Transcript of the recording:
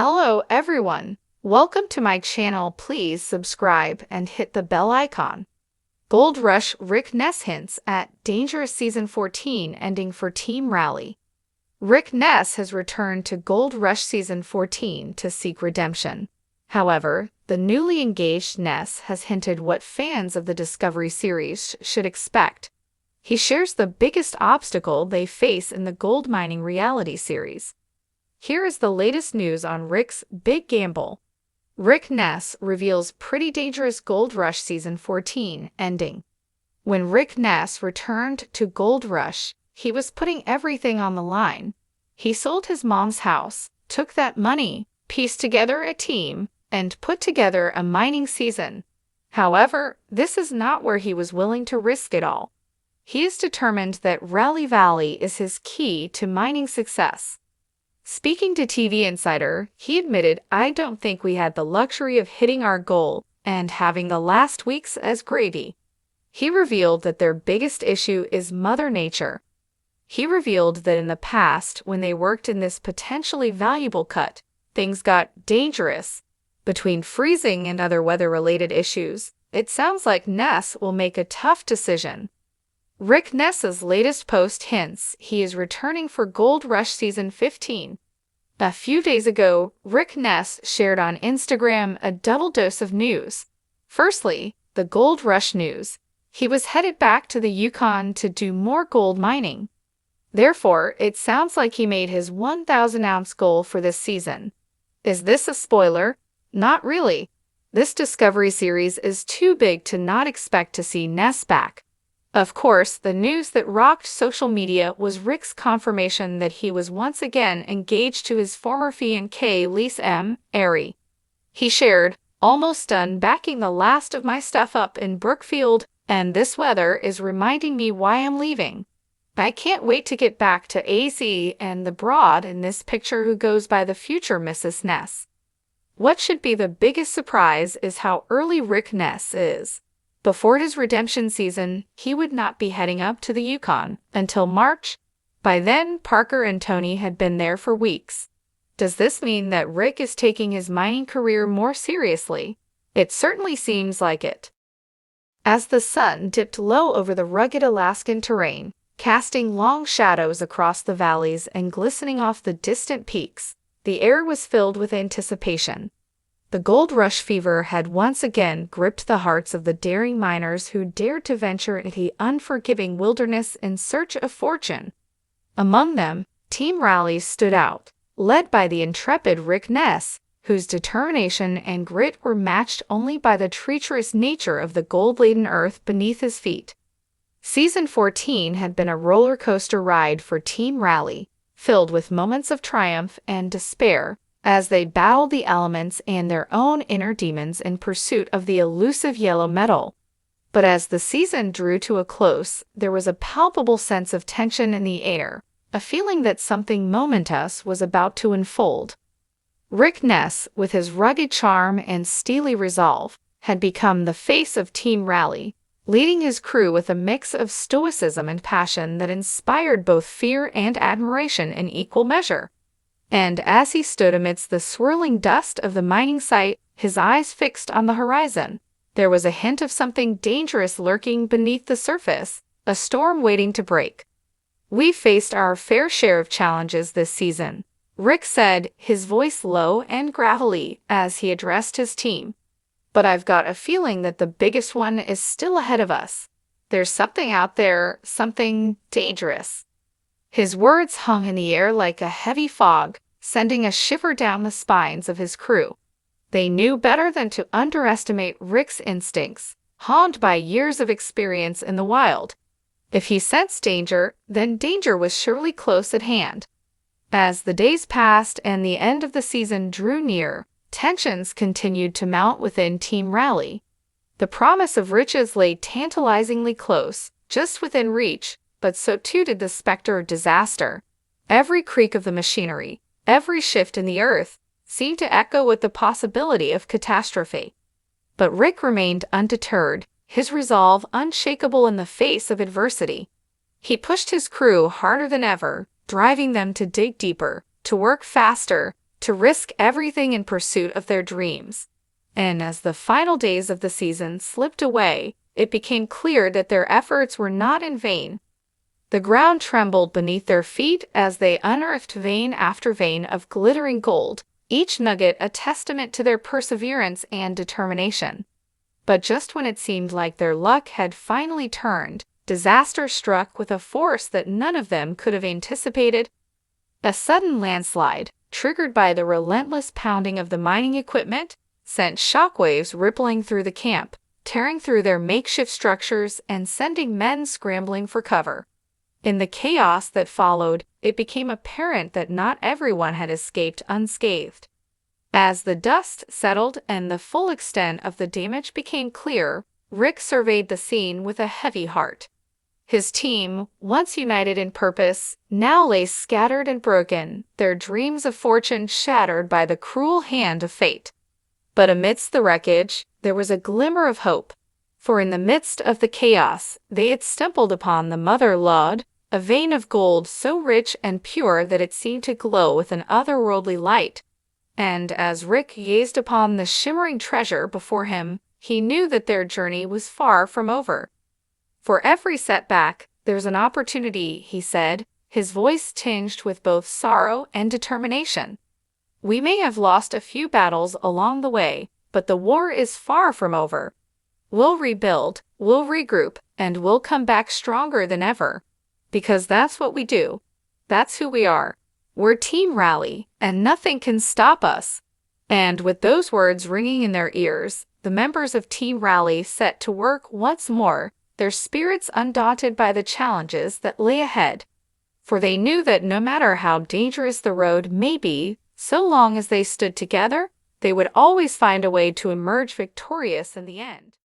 Hello everyone. Welcome to my channel. Please subscribe and hit the bell icon. Gold Rush Rick Ness hints at dangerous Season 14 ending for Team Rally. Rick Ness has returned to Gold Rush Season 14 to seek redemption. However, the newly engaged Ness has hinted what fans of the Discovery series should expect. He shares the biggest obstacle they face in the gold mining reality series. Here is the latest news on Rick's big gamble. Rick Ness reveals pretty dangerous Gold Rush Season 14 ending. When Rick Ness returned to Gold Rush, he was putting everything on the line. He sold his mom's house, took that money, pieced together a team, and put together a mining season. However, this is not where he was willing to risk it all. He is determined that Rally Valley is his key to mining success. Speaking to TV Insider, he admitted, "I don't think we had the luxury of hitting our goal and having the last weeks as gravy." He revealed that their biggest issue is Mother Nature. He revealed that in the past, when they worked in this potentially valuable cut, things got dangerous. Between freezing and other weather-related issues, it sounds like Ness will make a tough decision. Rick Ness's latest post hints he is returning for Gold Rush Season 15. A few days ago, Rick Ness shared on Instagram a double dose of news. Firstly, the Gold Rush news. He was headed back to the Yukon to do more gold mining. Therefore, it sounds like he made his 1,000-ounce goal for this season. Is this a spoiler? Not really. This Discovery series is too big to not expect to see Ness back. Of course, the news that rocked social media was Rick's confirmation that he was once again engaged to his former fiancée Lisa M. Airy. He shared, "Almost done backing the last of my stuff up in Brookfield, and this weather is reminding me why I'm leaving. I can't wait to get back to AZ and the broad in this picture who goes by the future Mrs. Ness." What should be the biggest surprise is how early Rick Ness is. Before his redemption season, he would not be heading up to the Yukon until March. By then, Parker and Tony had been there for weeks. Does this mean that Rick is taking his mining career more seriously? It certainly seems like it. As the sun dipped low over the rugged Alaskan terrain, casting long shadows across the valleys and glistening off the distant peaks, the air was filled with anticipation. The gold rush fever had once again gripped the hearts of the daring miners who dared to venture into the unforgiving wilderness in search of fortune. Among them, Team Rally stood out, led by the intrepid Rick Ness, whose determination and grit were matched only by the treacherous nature of the gold-laden earth beneath his feet. Season 14 had been a roller coaster ride for Team Rally, filled with moments of triumph and despair, as they battled the elements and their own inner demons in pursuit of the elusive yellow metal. But as the season drew to a close, there was a palpable sense of tension in the air, a feeling that something momentous was about to unfold. Rick Ness, with his rugged charm and steely resolve, had become the face of Team Rally, leading his crew with a mix of stoicism and passion that inspired both fear and admiration in equal measure. And as he stood amidst the swirling dust of the mining site, his eyes fixed on the horizon, there was a hint of something dangerous lurking beneath the surface, a storm waiting to break. "We've faced our fair share of challenges this season," Rick said, his voice low and gravelly as he addressed his team. "But I've got a feeling that the biggest one is still ahead of us. There's something out there, something dangerous." His words hung in the air like a heavy fog, sending a shiver down the spines of his crew. They knew better than to underestimate Rick's instincts, honed by years of experience in the wild. If he sensed danger, then danger was surely close at hand. As the days passed and the end of the season drew near, tensions continued to mount within Team Rally. The promise of riches lay tantalizingly close, just within reach, but so too did the specter of disaster. Every creak of the machinery, every shift in the earth, seemed to echo with the possibility of catastrophe. But Rick remained undeterred, his resolve unshakable in the face of adversity. He pushed his crew harder than ever, driving them to dig deeper, to work faster, to risk everything in pursuit of their dreams. And as the final days of the season slipped away, it became clear that their efforts were not in vain. The ground trembled beneath their feet as they unearthed vein after vein of glittering gold, each nugget a testament to their perseverance and determination. But just when it seemed like their luck had finally turned, disaster struck with a force that none of them could have anticipated. A sudden landslide, triggered by the relentless pounding of the mining equipment, sent shockwaves rippling through the camp, tearing through their makeshift structures and sending men scrambling for cover. In the chaos that followed, it became apparent that not everyone had escaped unscathed. As the dust settled and the full extent of the damage became clear, Rick surveyed the scene with a heavy heart. His team, once united in purpose, now lay scattered and broken, their dreams of fortune shattered by the cruel hand of fate. But amidst the wreckage, there was a glimmer of hope. For in the midst of the chaos, they had stumbled upon the Mother Lode, a vein of gold so rich and pure that it seemed to glow with an otherworldly light. And as Rick gazed upon the shimmering treasure before him, he knew that their journey was far from over. For every setback, there's an opportunity, he said, his voice tinged with both sorrow and determination. We may have lost a few battles along the way, but the war is far from over. We'll rebuild, we'll regroup, and we'll come back stronger than ever. Because that's what we do. That's who we are. We're Team Rally, and nothing can stop us. And with those words ringing in their ears, the members of Team Rally set to work once more, their spirits undaunted by the challenges that lay ahead. For they knew that no matter how dangerous the road may be, so long as they stood together, they would always find a way to emerge victorious in the end.